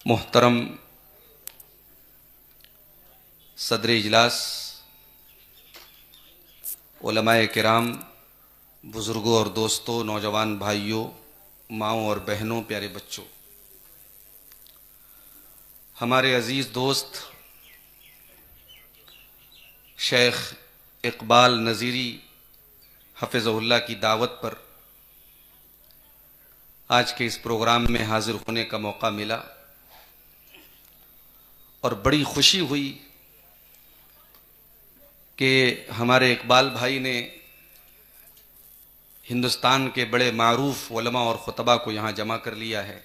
मोहतरम सदर इजलास, उलमाए किराम, बुज़ुर्गों और दोस्तों, नौजवान भाइयों, माँओं और बहनों, प्यारे बच्चों, हमारे अज़ीज़ दोस्त शेख इकबाल नज़ीरी हफ़िज़हुल्लाह की दावत पर आज के इस प्रोग्राम में हाज़िर होने का मौका मिला और बड़ी खुशी हुई कि हमारे इकबाल भाई ने हिंदुस्तान के बड़े मारूफ उलमा और खुतबा को यहाँ जमा कर लिया है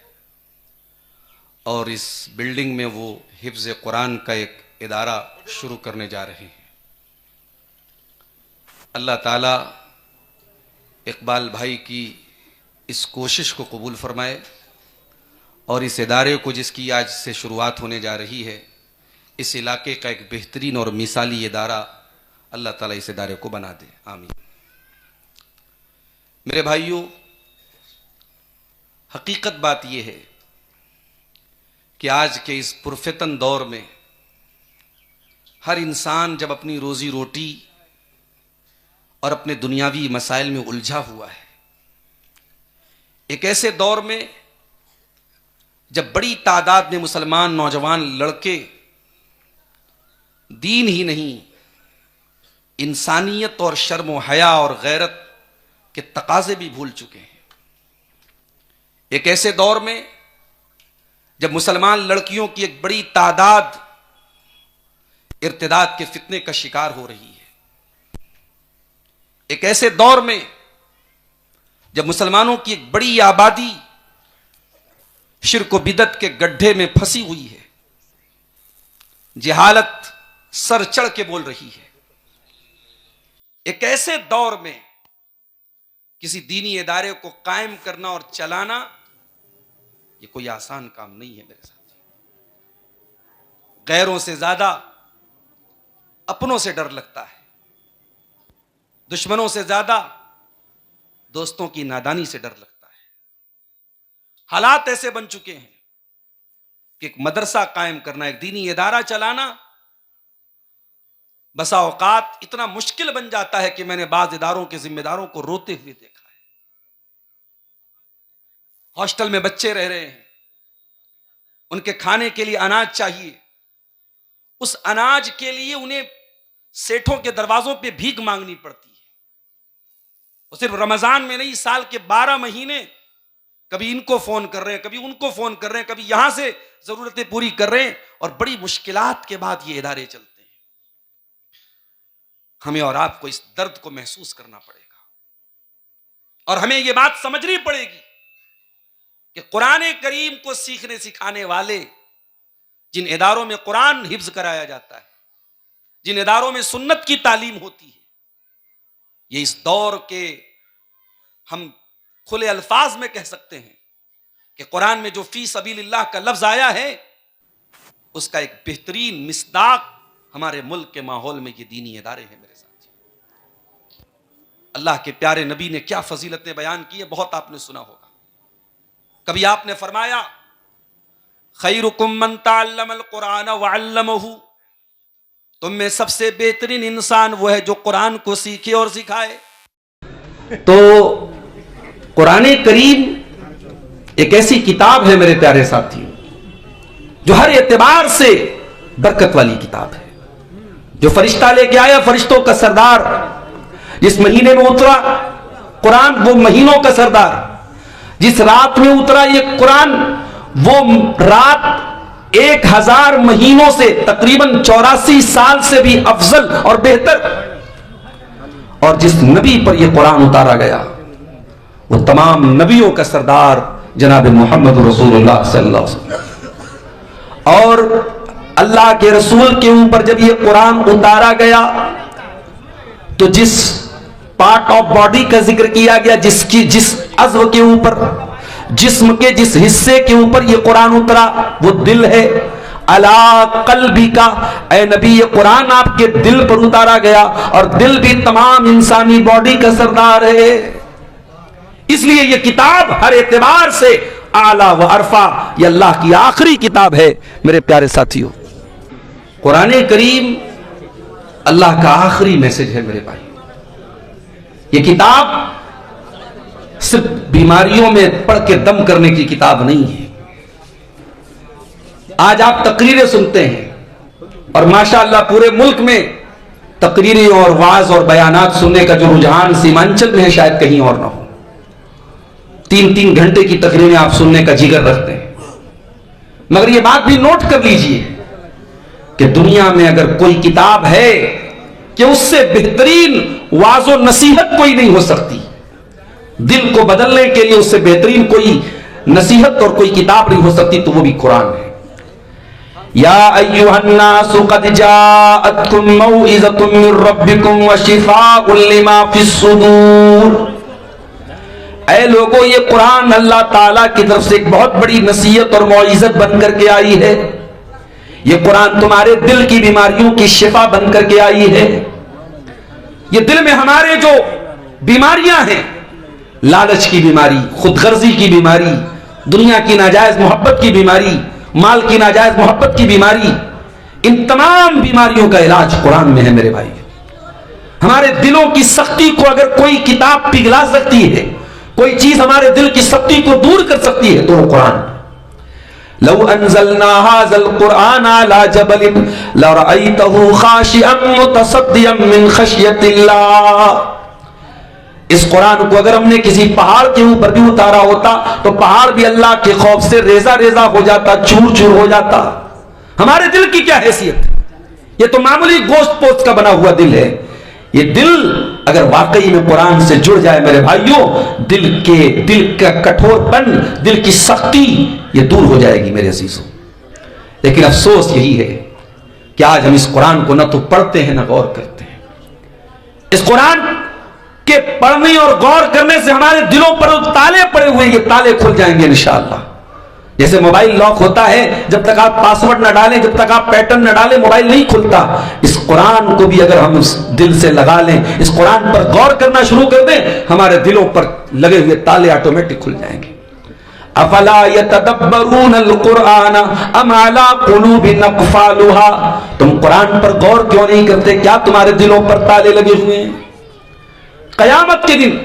और इस बिल्डिंग में वो हिफ्ज़ कुरान का एक इदारा शुरू करने जा रहे हैं। अल्लाह ताला इकबाल भाई की इस कोशिश को कबूल फरमाए और इस इदारे को, जिसकी आज से शुरुआत होने जा रही है, इस इलाके का एक बेहतरीन और मिसाली इदारा अल्लाह ताला इस इदारे को बना दे, आमीन। मेरे भाइयों, हकीकत बात यह है कि आज के इस पुरफितन दौर में हर इंसान जब अपनी रोजी रोटी और अपने दुनियावी मसाइल में उलझा हुआ है, एक ऐसे दौर में जब बड़ी तादाद में मुसलमान नौजवान लड़के दीन ही नहीं, इंसानियत और शर्म व हया और गैरत के तकाजे भी भूल चुके हैं, एक ऐसे दौर में जब मुसलमान लड़कियों की एक बड़ी तादाद इर्तिदाद के फितने का शिकार हो रही है, एक ऐसे दौर में जब मुसलमानों की एक बड़ी आबादी शिर्क व बिदत के गड्ढे में फंसी हुई है, जहालत सर चढ़ के बोल रही है, एक ऐसे दौर में किसी दीनी इदारे को कायम करना और चलाना ये कोई आसान काम नहीं है मेरे साथी। गैरों से ज्यादा अपनों से डर लगता है, दुश्मनों से ज्यादा दोस्तों की नादानी से डर लगता है। हालात ऐसे बन चुके हैं कि एक मदरसा कायम करना, एक दीनी इदारा चलाना बसा औकात इतना मुश्किल बन जाता है कि मैंने बाज इदारों के जिम्मेदारों को रोते हुए देखा है। हॉस्टल में बच्चे रह रहे हैं, उनके खाने के लिए अनाज चाहिए, उस अनाज के लिए उन्हें सेठों के दरवाजों पे भीख मांगनी पड़ती है। वो सिर्फ रमजान में नहीं, साल के 12 महीने कभी इनको फोन कर रहे हैं, कभी उनको फोन कर रहे हैं, कभी यहां से जरूरतें पूरी कर रहे हैं और बड़ी मुश्किलात के बाद ये इदारे चलते हैं। हमें और आपको इस दर्द को महसूस करना पड़ेगा और हमें यह बात समझनी पड़ेगी कि कुरान करीम को सीखने सिखाने वाले, जिन इदारों में कुरान हिफ्ज कराया जाता है, जिन इदारों में सुन्नत की तालीम होती है, ये इस दौर के हम खुले अल्फाज में कह सकते हैं कि कुरान में जो फी सबीलिल्लाह का लफ्ज आया है, उसका एक बेहतरीन मिस्दाक हमारे मुल्क के माहौल में ये दीनी इदारे हैं। मेरे साथ अल्लाह के प्यारे नबी ने क्या फजीलतें बयान की है, बहुत आपने सुना होगा। कभी आपने फरमाया, खैरुकुम मन तअल्लमल कुरान व अल्लमहु, तुम में सबसे बेहतरीन इंसान वो है जो कुरान को सीखे और सिखाए। तो कुरान करीम एक ऐसी किताब है मेरे प्यारे साथियों, जो हर एतबार से बरकत वाली किताब है, जो फरिश्ता लेके आया, फरिश्तों का सरदार, जिस महीने में उतरा कुरान वो महीनों का सरदार, जिस रात में उतरा ये कुरान वो रात 1000 महीनों से तकरीबन 84 साल से भी अफजल और बेहतर, और जिस नबी पर यह कुरान उतारा गया वो तमाम नबियों का सरदार जनाब मोहम्मद रसूलुल्लाह सल्लल्लाहु अलैहि वसल्लम। और अल्लाह के रसूल के ऊपर जब यह कुरान उतारा गया तो जिस पार्ट ऑफ बॉडी का जिक्र किया गया, जिस अज़्व के ऊपर, जिस्म के जिस हिस्से के ऊपर यह कुरान उतरा वो दिल है। अला कल्बी का, ए नबी, ये कुरान आपके दिल पर उतारा गया और दिल भी तमाम इंसानी बॉडी का सरदार है। इसलिए ये किताब हर एतबार से आला व अरफा, ये अल्लाह की आखिरी किताब है मेरे प्यारे साथियों। कुरान करीम अल्लाह का आखिरी मैसेज है मेरे भाई। ये किताब सिर्फ बीमारियों में पढ़ के दम करने की किताब नहीं है। आज आप तकरीरें सुनते हैं और माशाअल्लाह पूरे मुल्क में तकरीरें और वाज और बयानात सुनने का जो रुझान सीमांचल में है शायद कहीं और ना हो। 3-3 घंटे की तकरीरें आप सुनने का जिगर रखते हैं, मगर ये बात भी नोट कर लीजिए कि दुनिया में अगर कोई किताब है कि उससे बेहतरीन वाज़ो नसीहत कोई नहीं हो सकती, दिल को बदलने के लिए उससे बेहतरीन कोई नसीहत और कोई किताब नहीं हो सकती, तो वो भी कुरान है। या अय्युहन्नासु क़द जाअतकुम मौइज़तुम मिर रब्बिकुम व शिफ़ाउन लिमा फ़िस्सुदूर। ऐ लोगों, ये कुरान अल्लाह ताला की तरफ से एक बहुत बड़ी नसीहत और मौइज़त बनकर के आई है। ये कुरान तुम्हारे दिल की बीमारियों की शिफा बनकर के आई है। ये दिल में हमारे जो बीमारियां हैं, लालच की बीमारी, खुदगर्जी की बीमारी, दुनिया की नाजायज मोहब्बत की बीमारी, माल की नाजायज मोहब्बत की बीमारी, इन तमाम बीमारियों का इलाज कुरान में है मेरे भाई। हमारे दिलों की सख्ती को अगर कोई किताब पिघला सकती है, कोई चीज हमारे दिल की सख्ती को दूर कर सकती है, तो वो कुरान। लौ अंज़लना हाज़ल कुरान अला जबलिन लरअयतहु खाशिअन मुतसद्दियन मिन खश्यतिल्लाह। इस कुरान को अगर हमने किसी पहाड़ के ऊपर भी उतारा होता तो पहाड़ भी अल्लाह के खौफ से रेजा रेजा हो जाता, चूर चूर हो जाता। हमारे दिल की क्या हैसियत? ये तो मामूली गोश्त पोस्ट का बना हुआ दिल है। ये दिल अगर वाकई में कुरान से जुड़ जाए मेरे भाइयों, दिल का कठोरपन, दिल की सख्ती, ये दूर हो जाएगी मेरे अजीजों। लेकिन अफसोस यही है कि आज हम इस कुरान को न तो पढ़ते हैं न गौर करते हैं। इस कुरान के पढ़ने और गौर करने से हमारे दिलों पर ताले पड़े हुए, ये ताले खुल जाएंगे इंशाअल्लाह। जैसे मोबाइल लॉक होता है, जब तक आप पासवर्ड न डालें, जब तक आप पैटर्न न डालें, मोबाइल नहीं खुलता। इस कुरान को भी अगर हम दिल से लगा लें, इस कुरान पर गौर करना शुरू कर दें, हमारे दिलों पर लगे हुए ताले ऑटोमेटिक खुल जाएंगे। अफला यतदब्बरून अल-कुरान अम अला कुलूबिन अक़फ़ालुहा। तुम कुरान पर गौर क्यों नहीं करते? क्या तुम्हारे दिलों पर ताले लगे हुए हैं? कयामत के दिन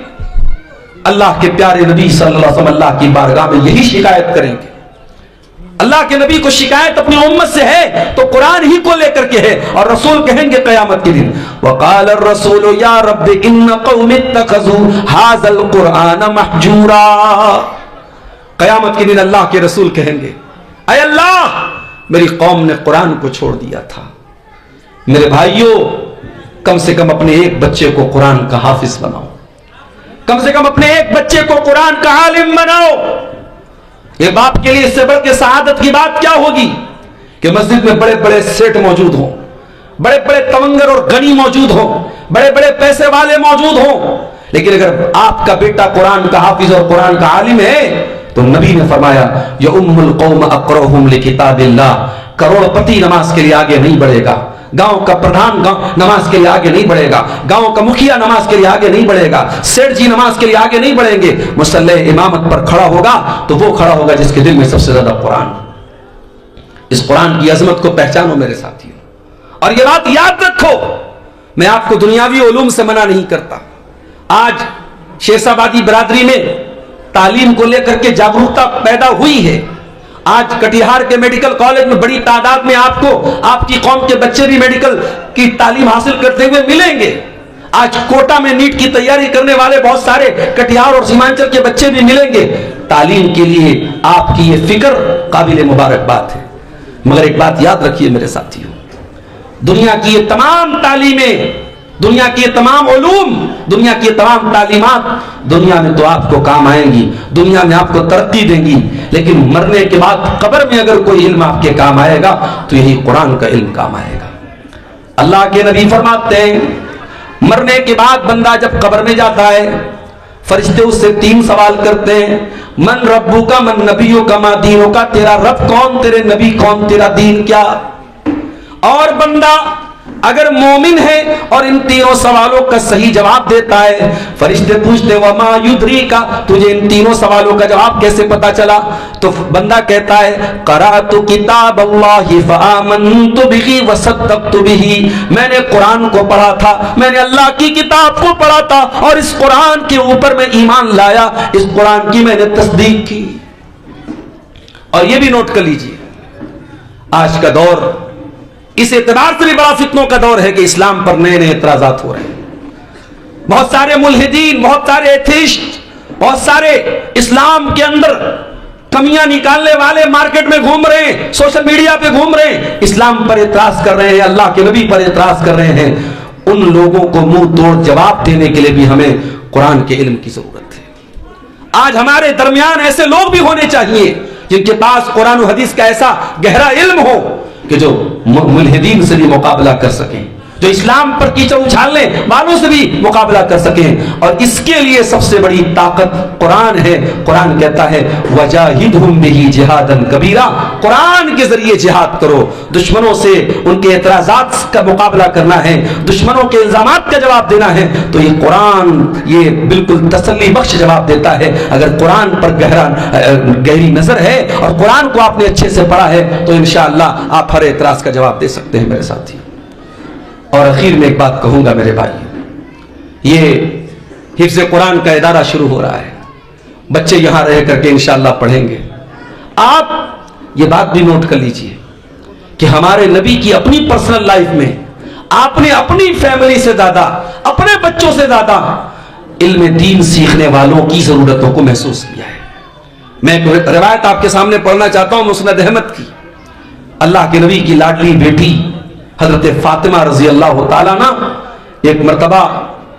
अल्लाह के प्यारे नबी सल्लल्लाहु अलैहि वसल्लम अल्लाह की बारगाह में यही शिकायत करेंगे। अल्लाह के नबी को शिकायत अपनी उम्मत से है तो कुरान ही को लेकर के है, और रसूल कहेंगे कयामत के दिन, वक़ाल ar-रसूल या रब्बि इन्न क़ौमी इत्तख़ज़ू हाज़ल कुरान महजूरा। कयामत के दिन अल्लाह के रसूल कहेंगे, ऐ अल्लाह, मेरी कौम ने कुरान को छोड़ दिया था। मेरे भाइयों, कम से कम अपने एक बच्चे को कुरान का हाफिज बनाओ, कम से कम अपने एक बच्चे को कुरान का आलिम बनाओ। ये बाप के लिए इससे बढ़ के सआदत की बात क्या होगी कि मस्जिद में बड़े बड़े सेठ मौजूद हों, बड़े बड़े तवंगर और गनी मौजूद हों, बड़े बड़े पैसे वाले मौजूद हों, लेकिन अगर आपका बेटा कुरान का हाफिज और कुरान का आलिम है तो नबी ने फरमाया, या उम्मुल कौम अक़रहुम लिकिताबिल्लाह। करोड़पति नमाज के लिए आगे नहीं बढ़ेगा, गांव का प्रधान नमाज के लिए आगे नहीं बढ़ेगा, गांव का मुखिया नमाज के लिए आगे नहीं बढ़ेगा, सेठ जी नमाज के लिए आगे नहीं बढ़ेंगे। मुसल्ले इमामत पर खड़ा होगा तो वो खड़ा होगा जिसके दिल में सबसे ज्यादा कुरान। इस कुरान की अजमत को पहचानो मेरे साथियों, और ये बात याद रखो, मैं आपको दुनियावी उलूम से मना नहीं करता। आज शेरशाबादी बिरादरी में तालीम को लेकर के जागरूकता पैदा हुई है। आज कटिहार के मेडिकल कॉलेज में बड़ी तादाद में आपको आपकी कौम के बच्चे भी मेडिकल की तालीम हासिल करते हुए मिलेंगे। आज कोटा में नीट की तैयारी करने वाले बहुत सारे कटिहार और सीमांचल के बच्चे भी मिलेंगे। तालीम के लिए आपकी ये फिक्र काबिल मुबारक बात है, मगर एक बात याद रखिए मेरे साथियों, दुनिया की ये तमाम तालीमें, दुनिया की तमाम उलूम, दुनिया की तमाम तालीमात दुनिया में तो आपको काम आएंगी, दुनिया में आपको तरक्की देंगी, लेकिन मरने के बाद कब्र में अगर कोई इल्म आपके काम आएगा तो यही कुरान का इल्म काम आएगा। अल्लाह के नबी फरमाते हैं, मरने के बाद बंदा जब कब्र में जाता है, फरिश्ते उससे 3 सवाल करते हैं, मन रब्बुका मन नबियुका मा दीनुका, तेरा रब कौन, तेरे नबी कौन, तेरा दीन क्या। और बंदा अगर मोमिन है और इन तीनों सवालों का सही जवाब देता है, फरिश्ते पूछते वमा युद्री का, तुझे इन तीनों सवालों का जवाब कैसे पता चला? तो बंदा कहता है क़राअतु किताब अल्लाहि फ़आमनतु बिही वसद्दक़तु बिही, मैंने कुरान को पढ़ा था, मैंने अल्लाह की किताब को पढ़ा था और इस कुरान के ऊपर मैं ईमान लाया, इस कुरान की मैंने तस्दीक की। और ये भी नोट कर लीजिए, आज का दौर इस एतबार से भी बड़ा फितनों का दौर है कि इस्लाम पर नए नए एतराजात हो रहे हैं। बहुत सारे मुल्हिदीन, बहुत सारे एथिस्ट, बहुत सारे इस्लाम के अंदर कमियां निकालने वाले मार्केट में घूम रहे हैं, सोशल मीडिया पे घूम रहे हैं, इस्लाम पर एतराज कर रहे हैं, अल्लाह के नबी पर एतराज कर रहे हैं। उन लोगों को मुंह तोड़ जवाब देने के लिए भी हमें कुरान के इल्म की जरूरत है। आज हमारे दरमियान ऐसे लोग भी होने चाहिए जिनके पास कुरान और हदीस का ऐसा गहरा इल्म हो कि जो मुल्हिदीन से भी मुकाबला कर सकें, जो इस्लाम पर कीचड़ उछालने वालों से भी मुकाबला कर सकें। और इसके लिए सबसे बड़ी ताकत कुरान है। कुरान कहता है वजाहिदहुम बिही जिहादन कबीरा, कुरान के जरिए जिहाद करो। दुश्मनों से उनके एतराजात का मुकाबला करना है, दुश्मनों के इल्जामात का जवाब देना है, तो ये कुरान ये बिल्कुल तसल्ली बख्श जवाब देता है। अगर कुरान पर गहरी नजर है और कुरान को आपने अच्छे से पढ़ा है तो इंशाअल्लाह आप हर एतराज का जवाब दे सकते हैं मेरे साथी। और आखिर में एक बात कहूंगा मेरे भाई, ये हिफ्ज़ कुरान का इदारा शुरू हो रहा है, बच्चे यहां रह करके इंशाअल्लाह पढ़ेंगे। आप ये बात भी नोट कर लीजिए कि हमारे नबी की अपनी पर्सनल लाइफ में आपने अपनी फैमिली से ज्यादा, अपने बच्चों से ज्यादा इल्म दीन सीखने वालों की जरूरतों को महसूस किया है। मैं एक रिवायत आपके सामने पढ़ना चाहता हूं मुस्नद अहमद की। अल्लाह के नबी की लाडली बेटी हजरत फातिमा रजी अल्लाह ताला ना एक मर्तबा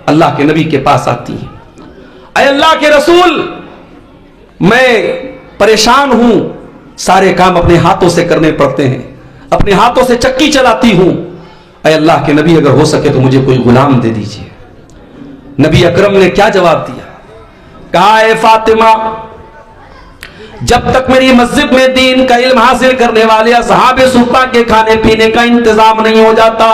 अल्लाह के नबी के पास आती है, अय अल्लाह के रसूल, मैं परेशान हूं, सारे काम अपने हाथों से करने पड़ते हैं, अपने हाथों से चक्की चलाती हूं, अय अल्लाह के नबी अगर हो सके तो मुझे कोई गुलाम दे दीजिए। नबी अकरम ने क्या जवाब दिया? कहा ए फातिमा, जब तक मेरी मस्जिद में दीन का इल्म हासिल करने वाले असहाबे सुफ़ा के खाने पीने का इंतजाम नहीं हो जाता,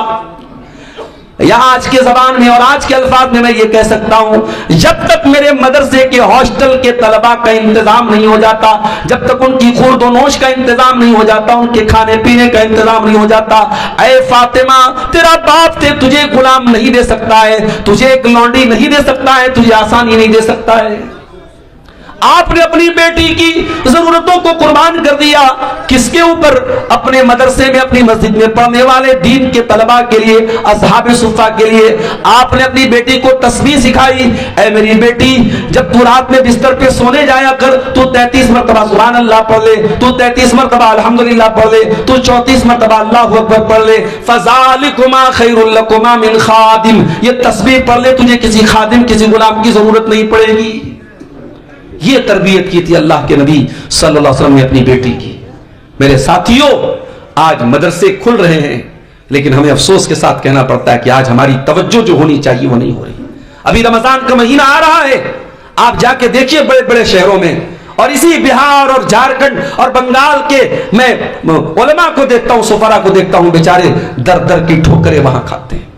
या आज के जबान में और आज के अल्फाज में मैं ये कह सकता हूं, जब तक मेरे मदरसे के हॉस्टल के तलबा का इंतजाम नहीं हो जाता, जब तक उनकी खुर्दोनोश का इंतजाम नहीं हो जाता, उनके खाने पीने का इंतजाम नहीं हो जाता, ऐ फातिमा, तेरा बाप तुझे गुलाम नहीं दे सकता है, तुझे एक लौंडी नहीं दे सकता है, तुझे आसानी नहीं दे सकता है। आपने अपनी बेटी की जरूरतों को कुर्बान कर दिया, किसके ऊपर? अपने मदरसे में, अपनी मस्जिद में पढ़ने वाले दीन के तलबा के लिए, असहाबे सुफ़ा के लिए। आपने अपनी बेटी को तस्बीह सिखाई, ऐ मेरी बेटी, जब तू रात में बिस्तर पे सोने जाया कर, तू 33 मरतबा सुभान अल्लाह पढ़ ले, तू 33 मरतबा अल्हम्दुलिल्लाह पढ़ ले, तू 34 मरतबा अल्लाहु अकबर पढ़ ले। फ़ज़ालिकुमा खैरुल लकुमा मिन खादिम, ये तस्बीह पढ़ ले, तुझे किसी खादिम, किसी गुलाम की जरूरत नहीं पड़ेगी। ये तरबियत की थी अल्लाह के नबी सल्लल्लाहु अलैहि वसल्लम ने अपनी बेटी की। मेरे साथियों, आज मदरसे खुल रहे हैं, लेकिन हमें अफसोस के साथ कहना पड़ता है कि आज हमारी तवज्जो जो होनी चाहिए वो नहीं हो रही। अभी रमजान का महीना आ रहा है, आप जाके देखिए बड़े बड़े शहरों में, और इसी बिहार और झारखंड और बंगाल के मैं उलमा को देखता हूं, सुफरा को देखता हूं, बेचारे दर दर की ठोकरें वहां खाते हैं।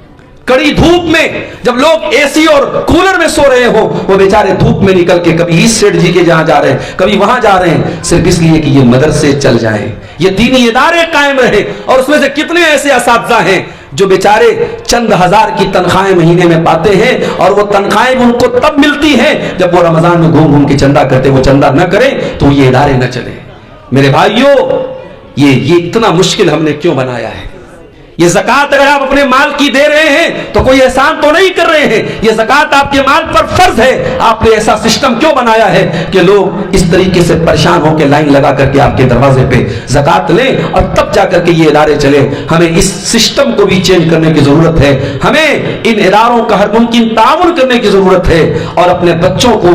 कड़ी धूप में जब लोग एसी और कूलर में सो रहे हो, वो बेचारे धूप में निकल के कभी इस सेठ जी के जहां जा रहे हैं, कभी वहां जा रहे हैं, सिर्फ इसलिए कि ये मदरसे चल जाएं, ये दीनी इदारे कायम रहे। और उसमें से कितने ऐसे असातिज़ा हैं जो बेचारे चंद हजार की तनख्वाहें महीने में पाते हैं, और वो तनख्वाहें उनको तब मिलती हैं जब वो रमजान में घूम घूम के चंदा करते। वो चंदा न करें तो ये इदारे न चले। मेरे भाइयों, ये इतना मुश्किल हमने क्यों बनाया है? ये ज़कात अगर आप अपने माल की दे रहे हैं तो कोई एहसान तो नहीं कर रहे हैं, ये ज़कात आपके माल पर फर्ज है। आपने ऐसा सिस्टम क्यों बनाया है कि लोग इस तरीके से परेशान होकर लाइन लगा करके आपके दरवाजे पे ज़कात लें और तब जाकर के ये इदारे चले? हमें इस सिस्टम को भी चेंज करने की जरूरत है। हमें इन इदारों का हर मुमकिन ताउन करने की जरूरत है और अपने बच्चों को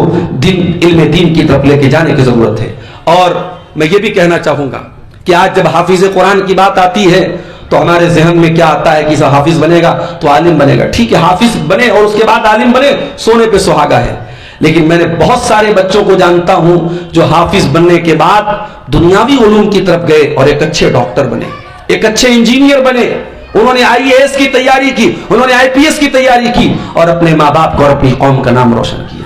इल्म दीन की तरफ लेके जाने की जरूरत है। और मैं ये भी कहना चाहूंगा कि आज जब हाफिज कुरान की बात आती है तो हमारे जहन में क्या आता है कि सब हाफिज बनेगा तो आलिम बनेगा। ठीक है, हाफिज बने और उसके बाद आलिम बने, सोने पे सुहागा है। लेकिन मैंने बहुत सारे बच्चों को जानता हूं जो हाफिज बनने के बाद दुनियावी उलूम की तरफ गए और एक अच्छे डॉक्टर बने, एक अच्छे इंजीनियर बने, उन्होंने IAS की तैयारी की, उन्होंने IPS की तैयारी की और अपने माँ बाप को और अपनी कौम का नाम रोशन किया।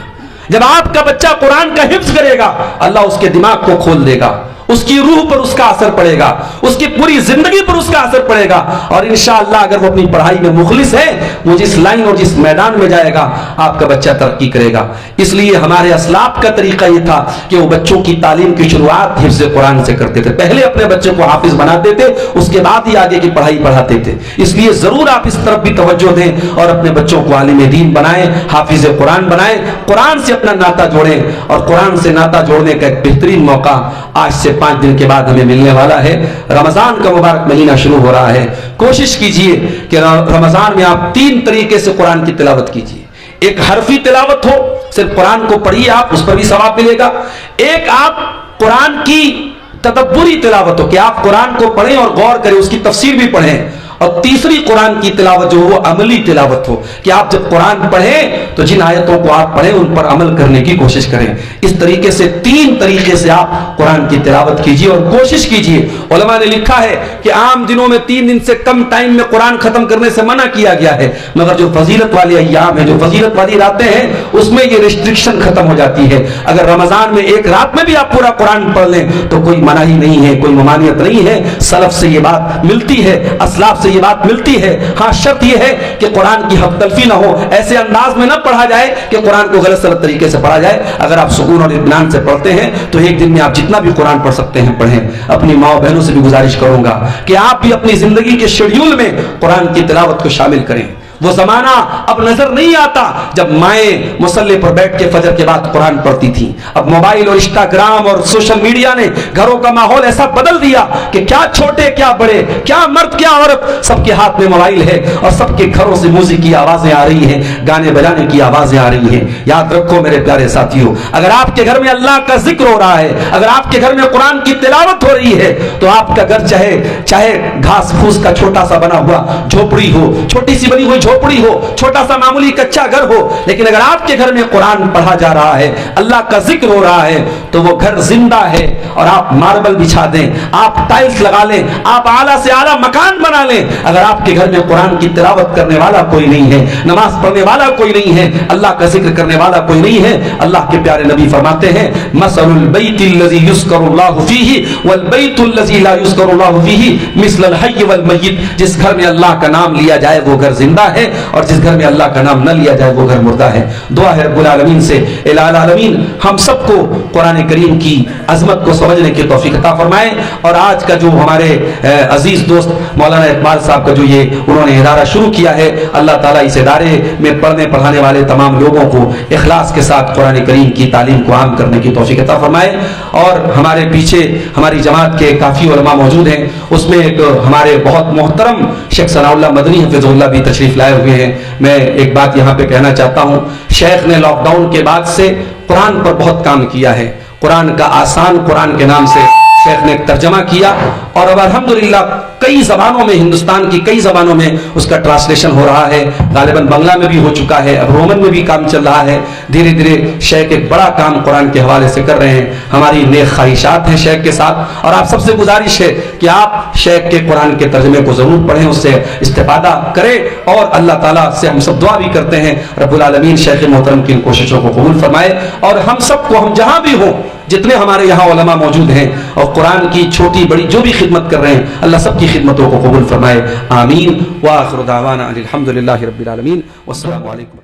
जब आपका बच्चा कुरान का हिफ्ज करेगा, अल्लाह उसके दिमाग को खोल देगा, उसकी रूह पर उसका असर पड़ेगा, उसकी पूरी जिंदगी पर उसका असर पड़ेगा। और इंशाअल्लाह अगर वो अपनी पढ़ाई में मुखलिस है, वो जिस लाइन और जिस मैदान में जाएगा, आपका बच्चा तरक्की करेगा। इसलिए हमारे असलाफ का तरीका ये था कि वो बच्चों की तालीम की शुरुआत हिफ्ज कुरान से करते थे। पहले अपने बच्चों को हाफिज बनाते थे, उसके बाद ही आगे की पढ़ाई पढ़ाते थे। इसलिए जरूर आप इस तरफ भी तवज्जो दें और अपने बच्चों को आलिम दीन बनाएं, हाफिज कुरान बनाएं, कुरान से अपना नाता जोड़ें। और कुरान से नाता जोड़ने का एक बेहतरीन मौका आज से 5 दिन के बाद हमें मिलने वाला है। रमजान का मुबारक महीना शुरू हो रहा है। कोशिश कीजिए कि रमजान में आप 3 तरीके से कुरान की तिलावत कीजिए। एक हरफी तिलावत हो, सिर्फ कुरान को पढ़िए आप, उस पर भी सवाब मिलेगा। एक आप कुरान की तदब्बुरी तिलावत हो कि आप कुरान को पढ़ें और गौर करें, उसकी तफसीर भी पढ़ें। और तीसरी कुरान की तिलावत जो हो अमली तिलावत हो कि आप जब कुरान पढ़ें तो जिन आयतों को आप पढ़ें उन पर अमल करने की कोशिश करें। इस तरीके से 3 तरीके से आप कुरान की तिलावत कीजिए और कोशिश कीजिए। उलमा ने लिखा है कि आम दिनों में 3 दिन से कम टाइम में कुरान खत्म करने से मना किया गया है, मगर जो फजीलत वाले अय्याम है, जो फजीलत वाली रातें हैं, उसमें ये रिस्ट्रिक्शन खत्म हो जाती है। अगर रमजान में एक रात में भी आप पूरा कुरान पढ़ लें तो कोई मनाही नहीं है, कोई ममानियत नहीं है। सलफ से ये बात मिलती है, असलाफ से ये बात मिलती है। हाँ, शर्त यह है कि कुरान की हक तलफी ना हो, ऐसे अंदाज में ना पढ़ा जाए कि कुरान को गलत सलत तरीके से पढ़ा जाए। अगर आप सुकून और इत्मीनान से पढ़ते हैं तो एक दिन में आप जितना भी कुरान पढ़ सकते हैं पढ़ें। अपनी माँ बहनों से भी गुजारिश करूंगा कि आप भी अपनी जिंदगी के शेड्यूल में कुरान की तिलावत को शामिल करें। वो जमाना अब नजर नहीं आता जब माएं मुसल्ले पर बैठ के फजर के बाद कुरान पढ़ती थी। अब मोबाइल और इंस्टाग्राम और सोशल मीडिया ने घरों का माहौल ऐसा बदल दिया कि क्या छोटे क्या बड़े, क्या मर्द क्या औरत, सबके हाथ में मोबाइल है और सबके घरों से म्यूजिक की आवाजें आ रही हैं, गाने बजाने की आवाजें आ रही हैं। याद रखो मेरे प्यारे साथियों, अगर आपके घर में अल्लाह का जिक्र हो रहा है, अगर आपके घर में कुरान की तिलावत हो रही है, तो आपका घर चाहे घास फूस का छोटा सा बना हुआ झोपड़ी हो, छोटी सी बनी हुई झोपड़ी हो, छोटा सा मामूली कच्चा घर हो, लेकिन अगर आपके घर में कुरान पढ़ा जा रहा है, अल्लाह का जिक्र हो रहा है, तो वो घर जिंदा है। और आप मार्बल बिछा दें, आप टाइल्स लगा लें, आप आला से आला मकान बना लें, अगर आपके घर में कुरान की तिलावत करने वाला कोई नहीं है, नमाज पढ़ने वाला कोई नहीं है, अल्लाह का जिक्र करने वाला कोई नहीं है, अल्लाह के प्यारे नबी फरमाते हैं, मसलुल बैतिल लज़ी युज़करुल्लाहु फीही वल बैतुल लज़ी ला युज़करुल्लाहु फीही मिस्लल हय्य वल मय्यित। जिस घर में अल्लाह का नाम लिया जाए वो घर जिंदा है, और जिस घर में अल्लाह का नाम न लिया जाए वो घर मुर्दा है। दुआ है रब्बुल आलमीन से इलाहुल आलमीन हम सबको कुरान करीम की अजमत को समझने की तौफीक अता फरमाए। और आज का जो हमारे अजीज दोस्त मौलाना इकबाल साहब का जो ये उन्होंने इदारा शुरू किया है, अल्लाह ताला इस इदारे में पढ़ने पढ़ाने वाले तमाम लोगों को इखलास के साथ कुरान करीम की तालीम को आम करने की तौफीक अता फरमाए। और हमारे पीछे हमारी जमात के काफ़ी उलमा मौजूद हैं, उसमें एक हमारे बहुत मोहतरम शेख सनाउल्लाह मदनी हफिज़ुल्लाह भी तशरीफ लाए हुए हैं। मैं एक बात यहाँ पे कहना चाहता हूँ, शेख ने लॉकडाउन के बाद से कुरान पर बहुत काम किया है। कुरान का आसान कुरान के नाम से शेख ने तर्जमा किया और अब अल्हम्दुलिल्लाह कई जबानों में, हिंदुस्तान की कई जबानों में उसका ट्रांसलेशन हो रहा है। गालिबन बांग्ला में भी हो चुका है, अब रोमन में भी काम चल रहा है। धीरे धीरे शेख एक बड़ा काम कुरान के हवाले से कर रहे हैं। हमारी नेक ख्वाहिशात हैं शेख के साथ, और आप सबसे गुजारिश है कि आप शेख के कुरान के तर्जमे को जरूर पढ़ें, उससे इस्तेफादा करें। और अल्लाह ताला से हम सब दुआ भी करते हैं रब्बुल आलमीन शेख मोहतरम की इन कोशिशों को कबूल फरमाए, और हम सबको, हम जहां भी हों, जितने हमारे यहाँ उलमा मौजूद हैं और कुरान की छोटी बड़ी जो भी खिदमत कर रहे हैं, अल्लाह सबकी खिदमतों को कबूल फरमाए। आमीन। व आखिर दावाना अनिल हम्दुलिल्लाहि रब्बिल आलमीन। वस्सलामु अलैकुम।